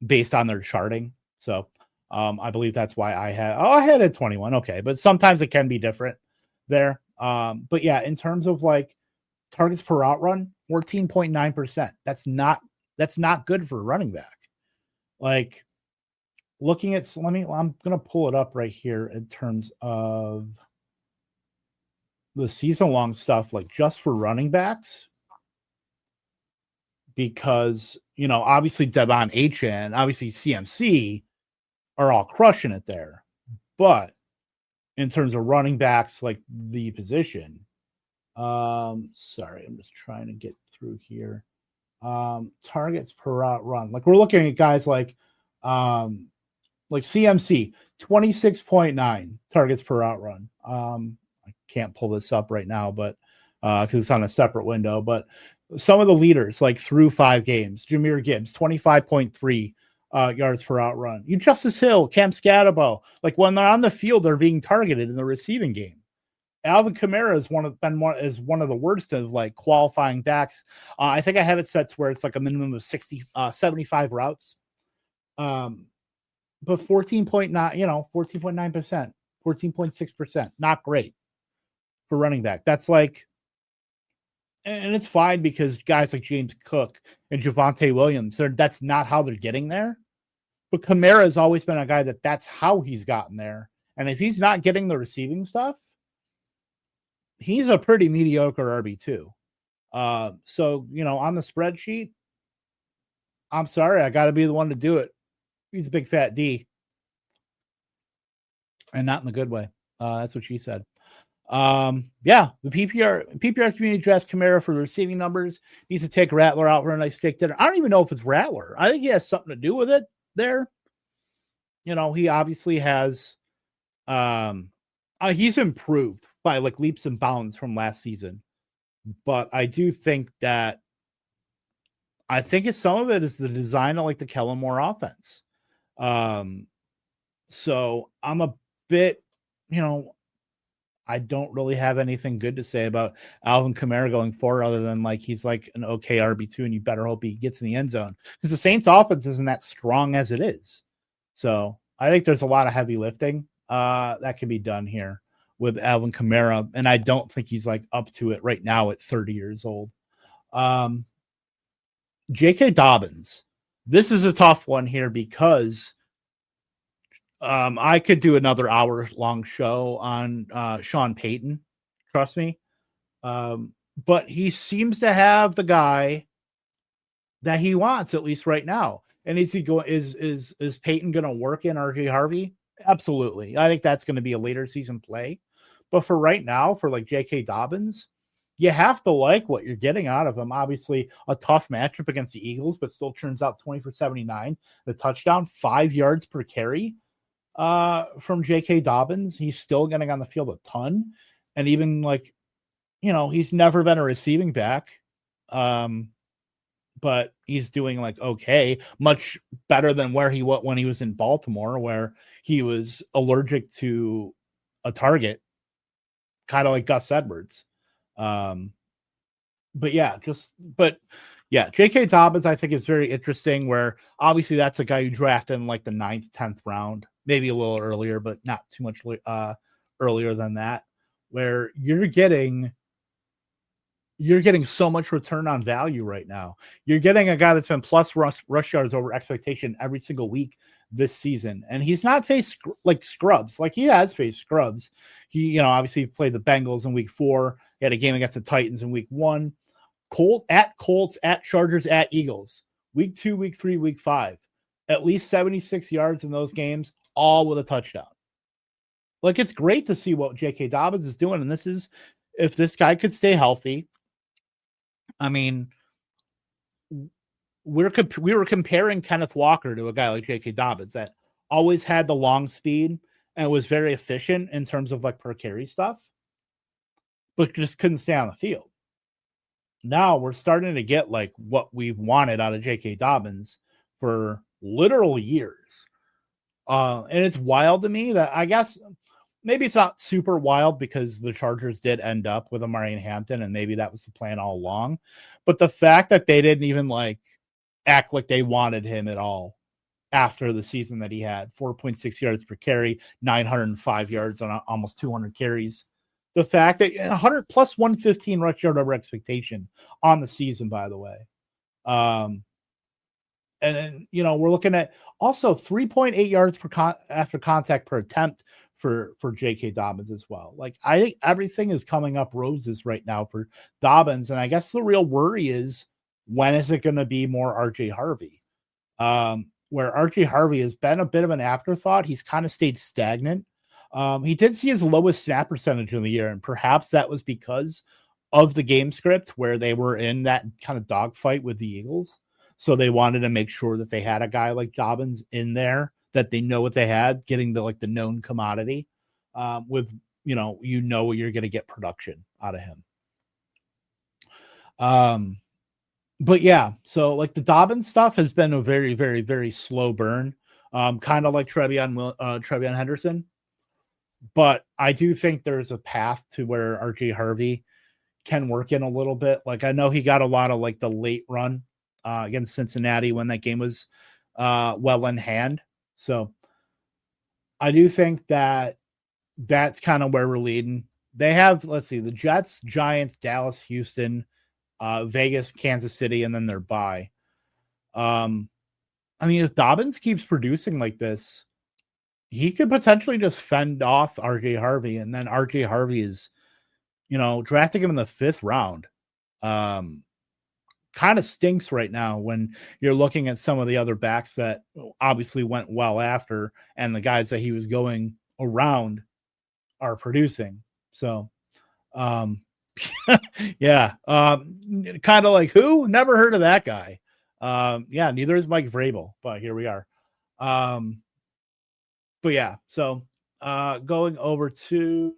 Speaker 1: based on their charting. So I believe that's why I had it 21. Okay, but sometimes it can be different there. But yeah, in terms of like targets per route run, 14.9%. That's not good for a running back. Like looking at, I'm going to pull it up right here in terms of the season long stuff, like just for running backs, because, obviously Devon Achane, obviously CMC are all crushing it there. But in terms of running backs, like the position, sorry, I'm just trying to get through here. Targets per route run. Like we're looking at guys like CMC, 26.9 targets per route run. I can't pull this up right now, but because it's on a separate window. But some of the leaders, like through 5 games, Jahmyr Gibbs, 25.3 yards per route run. Justice Hill, Cam Scatterbo, like when they're on the field, they're being targeted in the receiving game. Alvin Kamara is one of the worst of like qualifying backs. I think I have it set to where it's like a minimum of 75 routes. But 14.9, 14.9%, 14.6%, not great for running back. That's like, and it's fine because guys like James Cook and Javonte Williams, that's not how they're getting there. But Kamara has always been a guy that's how he's gotten there. And if he's not getting the receiving stuff, he's a pretty mediocre RB2. So, on the spreadsheet, I'm sorry, I got to be the one to do it. He's a big fat D. And not in the good way. That's what she said. The PPR community drafts Kamara for the receiving numbers. Needs to take Rattler out for a nice steak dinner. I don't even know if it's Rattler. I think he has something to do with it there. He obviously has he's improved by like leaps and bounds from last season. But I do think that some of it is the design of like the Kellen Moore offense. So I'm a bit, I don't really have anything good to say about Alvin Kamara going forward other than like he's like an okay RB2 and you better hope he gets in the end zone because the Saints offense isn't that strong as it is. So I think there's a lot of heavy lifting that can be done here with Alvin Kamara, and I don't think he's like up to it right now at 30 years old. J.K. Dobbins. This is a tough one here because I could do another hour-long show on Sean Payton. Trust me. But he seems to have the guy that he wants, at least right now. And is Payton going to work in RJ Harvey? Absolutely. I think that's going to be a later season play. But for right now, for like J.K. Dobbins, you have to like what you're getting out of him. Obviously, a tough matchup against the Eagles, but still turns out 20 for 79. The touchdown, 5 yards per carry from J.K. Dobbins. He's still getting on the field a ton. And even like, he's never been a receiving back. But he's doing like okay, much better than where he was when he was in Baltimore, where he was allergic to a target, kind of like Gus Edwards. J.K. Dobbins, I think is very interesting. Where obviously that's a guy you draft in like the 9th, 10th round, maybe a little earlier, but not too much earlier than that. Where you're getting so much return on value right now. You're getting a guy that's been plus rush yards over expectation every single week this season. And he's not faced like scrubs. Like he has faced scrubs. He, obviously played the Bengals in week 4. He had a game against the Titans in week 1. Colts, at Chargers, at Eagles. Week 2, week 3, week 5. At least 76 yards in those games, all with a touchdown. Like it's great to see what J.K. Dobbins is doing. And this is, if this guy could stay healthy, I mean, we were comparing Kenneth Walker to a guy like J.K. Dobbins that always had the long speed and was very efficient in terms of like per carry stuff, but just couldn't stay on the field. Now we're starting to get like what we've wanted out of J.K. Dobbins for literal years. And it's wild to me that I guess maybe it's not super wild because the Chargers did end up with Amari Hampton, and maybe that was the plan all along. But the fact that they didn't even like act like they wanted him at all after the season that he had, 4.6 yards per carry, 905 yards on almost 200 carries. The fact that 100 plus 115 rush yard over expectation on the season, by the way. And then, we're looking at also 3.8 yards after contact per attempt for J.K. Dobbins as well. Like, I think everything is coming up roses right now for Dobbins, and I guess the real worry is, when is it going to be more R.J. Harvey? Where R.J. Harvey has been a bit of an afterthought. He's kind of stayed stagnant. He did see his lowest snap percentage in the year, and perhaps that was because of the game script where they were in that kind of dogfight with the Eagles. So they wanted to make sure that they had a guy like Dobbins in there, that they know what they had, getting the known commodity, with you're going to get production out of him. But yeah, so like the Dobbins stuff has been a very, very, very slow burn, kind of like Trevion Henderson. But I do think there's a path to where RJ Harvey can work in a little bit. Like, I know he got a lot of like the late run against Cincinnati when that game was well in hand. So I do think that that's kind of where we're leading. They have, let's see, the Jets, Giants, Dallas, Houston, Vegas, Kansas City, and then their bye. I mean, if Dobbins keeps producing like this, he could potentially just fend off RJ Harvey, and then RJ Harvey is, drafting him in the 5th round. Kind of stinks right now when you're looking at some of the other backs that obviously went well after, and the guys that he was going around are producing. So, yeah, kind of like, who? Never heard of that guy. Yeah, neither is Mike Vrabel, but here we are. But yeah, so going over to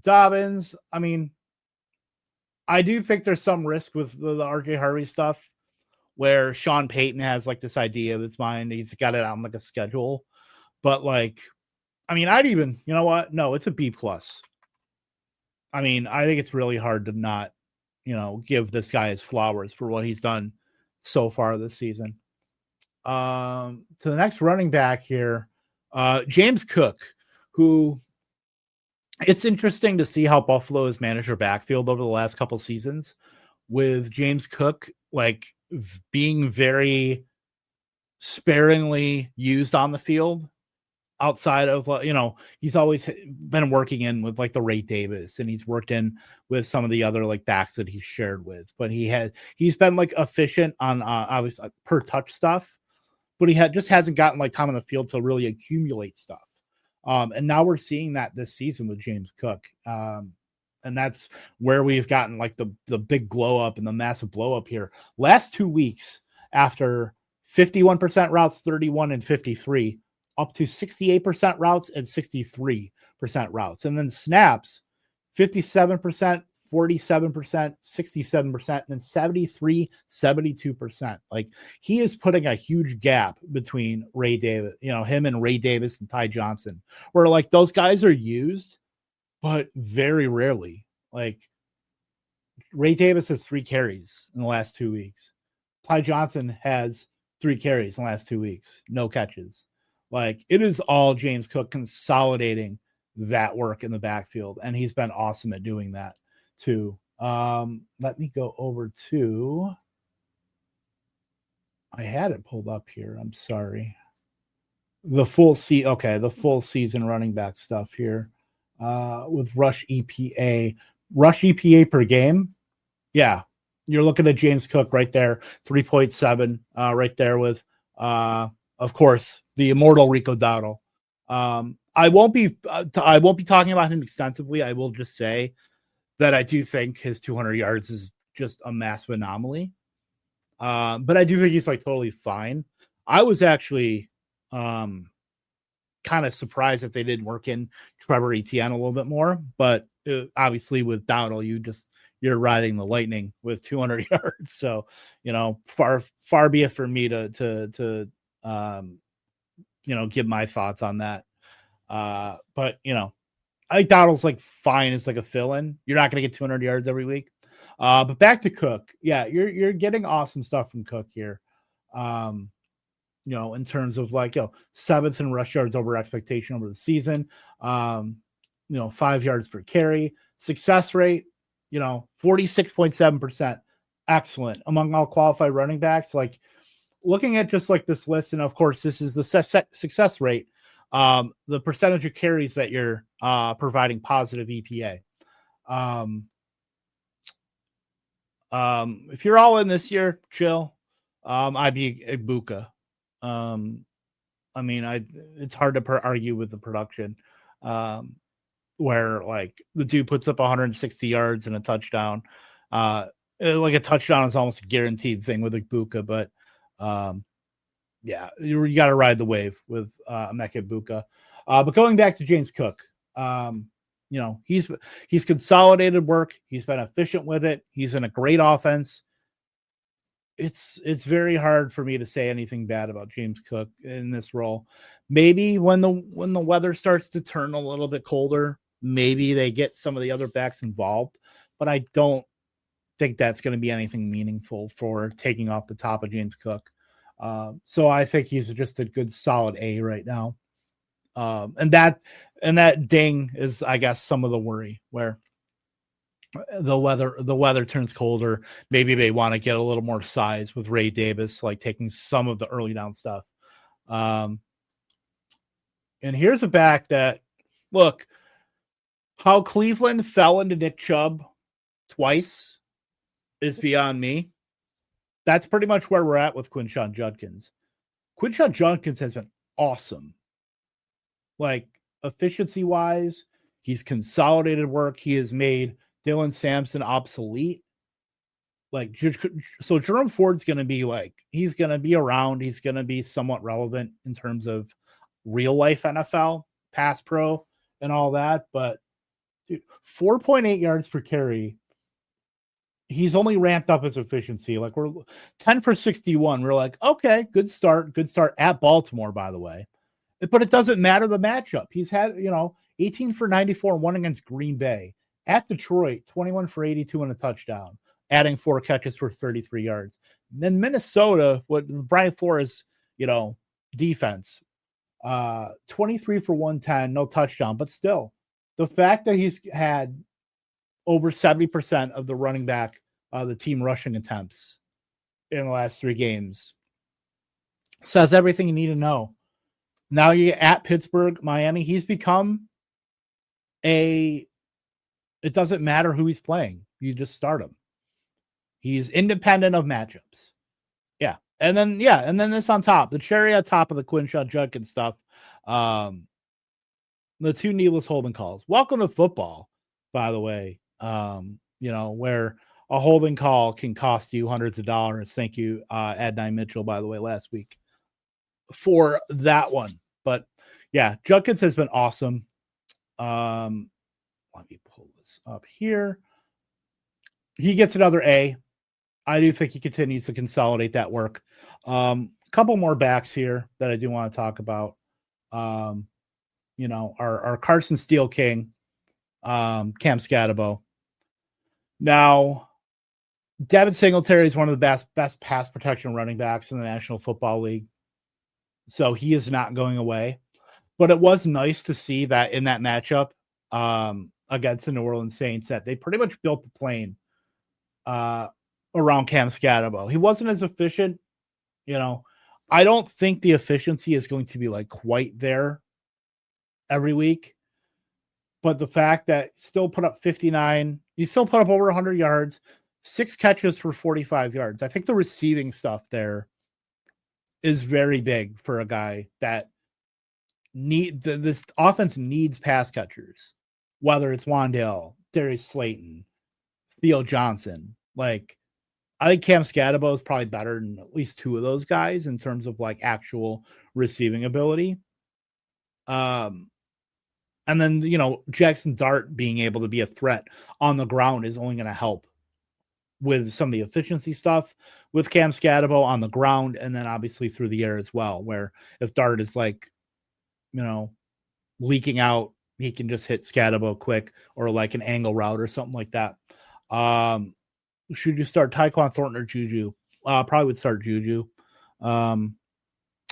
Speaker 1: Dobbins, I mean, I do think there's some risk with the RJ Harvey stuff, where Sean Payton has like this idea of his mind. He's got it on like a schedule, but like, I mean, I'd even, you know what? No, it's a B+. I mean, I think it's really hard to not, give this guy his flowers for what he's done so far this season. To the next running back here, James Cook, who, it's interesting to see how Buffalo has managed their backfield over the last couple seasons, with James Cook like being very sparingly used on the field. Outside of, he's always been working in with like the Ray Davis, and he's worked in with some of the other like backs that he's shared with, but he's been like efficient on obviously per touch stuff, but he just hasn't gotten like time on the field to really accumulate stuff. And now we're seeing that this season with James Cook. And that's where we've gotten like the big glow up and the massive blow up here. Last 2 weeks, after 51% routes, 31 and 53, up to 68% routes and 63% routes. And then snaps, 57%, 47%, 67%, and then 73, 72%. Like, he is putting a huge gap between Ray Davis, him and Ray Davis and Ty Johnson, where like those guys are used, but very rarely. Like, Ray Davis has 3 carries in the last 2 weeks. Ty Johnson has 3 carries in the last 2 weeks, no catches. Like, it is all James Cook consolidating that work in the backfield, and he's been awesome at doing that too. Let me go over to, I had it pulled up here. I'm sorry. The full season running back stuff here, with rush EPA per game. Yeah. You're looking at James Cook right there, 3.7, right there with, of course, the immortal Rico Dowdle. I won't be talking about him extensively. I will just say that I do think his 200 yards is just a massive anomaly. But I do think he's like totally fine. I was actually kind of surprised that they didn't work in Trevor Etienne a little bit more. But obviously with Dowdle, you're riding the lightning with 200 yards. So, far be it for me to give my thoughts on that. But I think Dowdle's like fine as like a fill-in. You're not going to get 200 yards every week. But back to Cook. Yeah, you're getting awesome stuff from Cook here. In terms of like, 7th in rush yards over expectation over the season. 5 yards per carry. Success rate, 46.7%. Excellent among all qualified running backs. Like, looking at just like this list, and of course this is the success rate. the percentage of carries that you're providing positive EPA. If you're all in this year, chill. I'd be Ibuka. I mean, it's hard to argue with the production, where like the dude puts up 160 yards and a touchdown. Like a touchdown is almost a guaranteed thing with Ibuka, but yeah, you got to ride the wave with Emeka Ibuka. But going back to James Cook, you know, he's consolidated work. He's been efficient with it. He's in a great offense. It's very hard for me to say anything bad about James Cook in this role. Maybe when the weather starts to turn a little bit colder, maybe they get some of the other backs involved, but I don't think that's going to be anything meaningful for taking off the top of James Cook. So I think he's just a good solid A right now. And that ding is, I guess, some of the worry where the weather turns colder. Maybe they want to get a little more size with Ray Davis, like taking some of the early down stuff. And here's a back that, look, how Cleveland fell into Nick Chubb twice is beyond me. That's pretty much where we're at with Quinshon Judkins. Quinshon Judkins has been awesome. Like, efficiency-wise, he's consolidated work. He has made Dylan Sampson obsolete. Like, so Jerome Ford's going to be like, he's going to be around. He's going to be somewhat relevant in terms of real-life NFL, pass pro, and all that. But, dude, 4.8 yards per carry. He's only ramped up his efficiency. Like, we're 10 for 61. We're like, okay, good start at Baltimore, by the way. But it doesn't matter the matchup. He's had, 18 for 94, one against Green Bay. At Detroit, 21 for 82 and a touchdown, adding 4 catches for 33 yards. And then Minnesota, what Brian Flores, defense, 23 for 110, no touchdown. But still, the fact that he's had over 70% of the running back, the team rushing attempts in the last 3 games says everything you need to know. Now you're at Pittsburgh, Miami. He's become it doesn't matter who he's playing. You just start him. He's independent of matchups. Yeah. And then this on top, the cherry on top of the Quinshon Judkins stuff. The 2 needless holding calls. Welcome to football, by the way. Where a holding call can cost you hundreds of dollars. Thank you, Adnai Mitchell, by the way, last week for that one. But yeah, Judkins has been awesome. Let me pull this up here. He gets another A. I do think he continues to consolidate that work. A couple more backs here that I do want to talk about. Our Carson Steele King, Cam Scatabo. Now, Devin Singletary is one of the best pass protection running backs in the National Football League. So he is not going away. But it was nice to see that in that matchup against the New Orleans Saints that they pretty much built the plane around Cam Scatabo. He wasn't as efficient. I don't think the efficiency is going to be like quite there every week. But the fact that still put up 59, you still put up over 100 yards, 6 catches for 45 yards. I think the receiving stuff there is very big for a guy that this offense needs pass catchers, whether it's Wandale, Darius Slayton, Theo Johnson. Like, I think Cam Scatabo is probably better than at least 2 of those guys in terms of like actual receiving ability. And then, Jackson Dart being able to be a threat on the ground is only going to help with some of the efficiency stuff with Cam Scatabo on the ground. And then obviously through the air as well, where if Dart is like, leaking out, he can just hit Scatabo quick or like an angle route or something like that. Should you start Tyquan Thornton or Juju? Probably would start Juju. I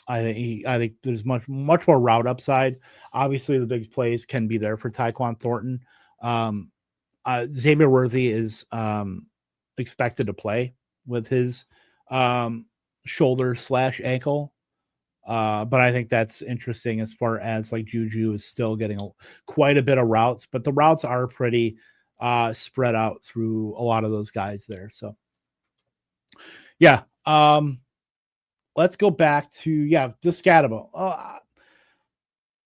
Speaker 1: think there's much more route upside. Obviously, the big plays can be there for Tyquan Thornton. Xavier Worthy is expected to play with his shoulder/ankle. But I think that's interesting as far as like Juju is still getting quite a bit of routes, but the routes are pretty spread out through a lot of those guys there. So yeah, let's go back to Descatable.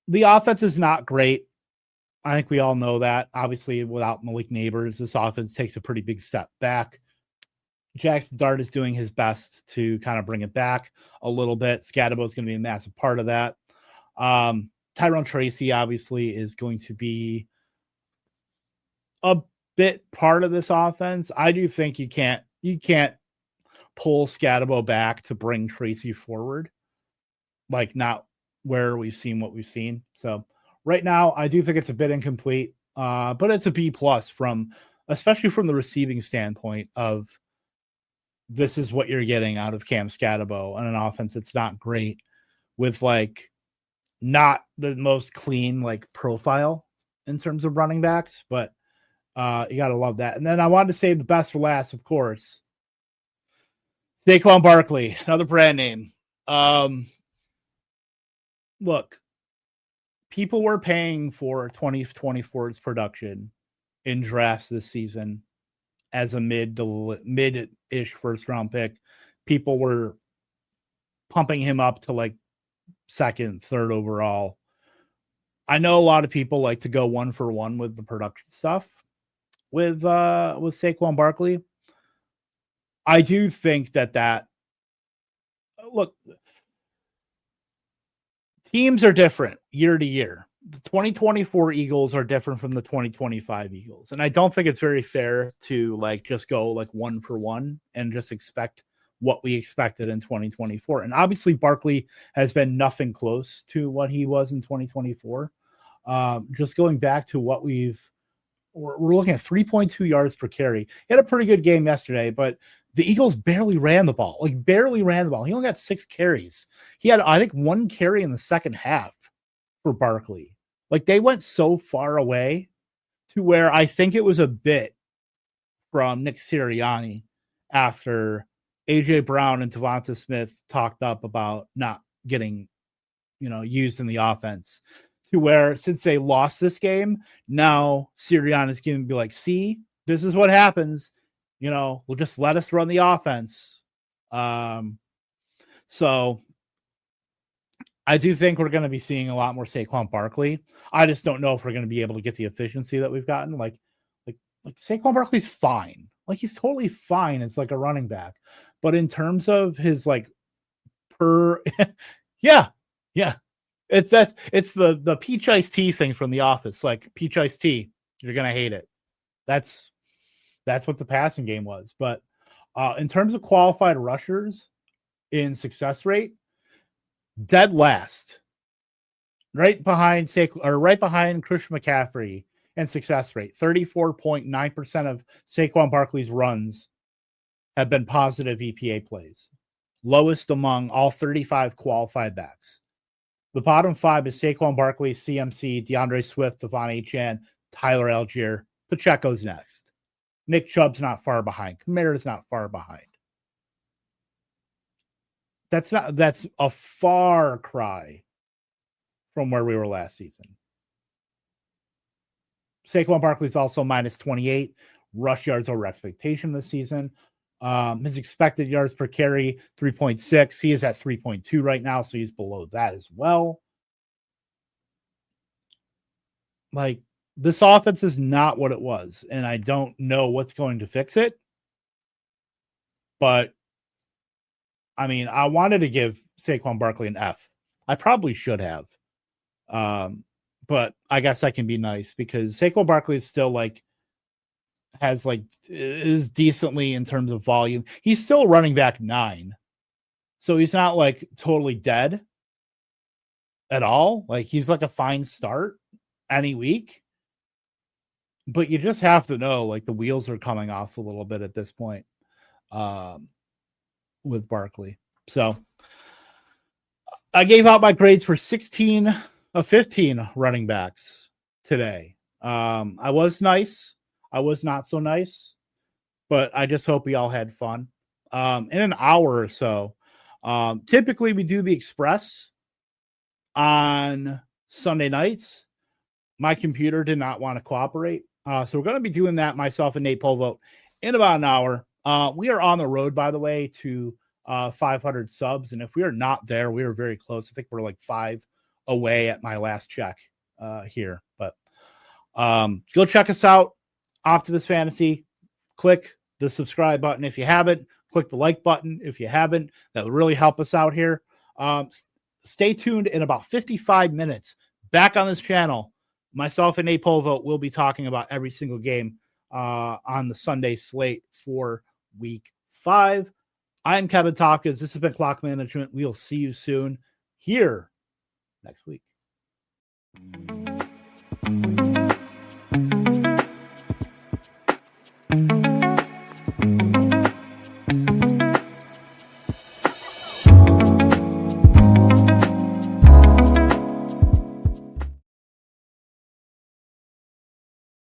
Speaker 1: The offense is not great. I think we all know that. Obviously, without Malik Neighbors, this offense takes a pretty big step back. Jackson Dart is doing his best to kind of bring it back a little bit. Scatabo is going to be a massive part of that. Tyrone Tracy obviously is going to be a bit part of this offense. I do think you can't pull Scatabo back to bring Tracy forward, like not where we've seen what we've seen. So right now, I do think it's a bit incomplete, but it's a B plus especially from the receiving standpoint of this is what you're getting out of Cam Scatabo on an offense that's not great with like not the most clean like profile in terms of running backs, but you got to love that. And then I wanted to save the best for last, of course. Saquon Barkley, another brand name. Look, people were paying for 2024's production in drafts this season as a mid-ish first round pick. People were pumping him up to like second, third overall. I know a lot of people like to go one for one with the production stuff with Saquon Barkley. I do think that look, teams are different year to year. The 2024 Eagles are different from the 2025 Eagles. And I don't think it's very fair to like just go like one for one and just expect what we expected in 2024. And obviously Barkley has been nothing close to what he was in 2024. Just going back to what we're looking at 3.2 yards per carry. He had a pretty good game yesterday, but the Eagles barely ran the ball. He only got 6 carries. He had, I think, 1 carry in the second half for Barkley. Like they went so far away to where I think it was a bit from Nick Sirianni after AJ Brown and Devonta Smith talked up about not getting, used in the offense, to where since they lost this game, now Sirianni's going to be like, see, this is what happens. We'll just let us run the offense. So I do think we're going to be seeing a lot more Saquon Barkley. I just don't know if we're going to be able to get the efficiency that we've gotten. Like Saquon Barkley's fine. Like he's totally fine as like a running back. But in terms of his like yeah. It's the peach iced tea thing from The Office. Like peach iced tea, you're going to hate it. That's what the passing game was. But in terms of qualified rushers in success rate, dead last, right behind Christian McCaffrey in success rate. 34.9% of Saquon Barkley's runs have been positive EPA plays, lowest among all 35 qualified backs. The bottom 5 is Saquon Barkley, CMC, DeAndre Swift, Devon Achane, Tyler Algier. Pacheco's next. Nick Chubb's not far behind. Kamara's not far behind. That's a far cry from where we were last season. Saquon Barkley's also minus 28 rush yards over expectation this season. His expected yards per carry, 3.6. He is at 3.2 right now, so he's below that as well. Like, this offense is not what it was, and I don't know what's going to fix it. But, I mean, I wanted to give Saquon Barkley an F. I probably should have. But I guess I can be nice because Saquon Barkley is still is decently in terms of volume. He's still running back 9. So he's not like totally dead at all. Like he's like a fine start any week. But you just have to know like the wheels are coming off a little bit at this point with Barkley. So I gave out my grades for 16 of 15 running backs today. I was nice. I was not so nice, but I just hope we all had fun. In an hour or so, Typically, we do the Express on Sunday nights. My computer did not want to cooperate. So we're going to be doing that, myself and Nate Polvote, in about an hour. We are on the road, by the way, to 500 subs. And if we are not there, we are very close. I think we're like 5 away at my last check here. But go check us out, Optimus Fantasy. Click the subscribe button if you haven't. Click the like button if you haven't. That will really help us out here. Stay tuned. In about 55 minutes, back on this channel, myself and Nate Polvote will be talking about every single game on the Sunday slate for week 5. I'm Kevin Tompkins. This has been Clock Management. We'll see you soon here next week.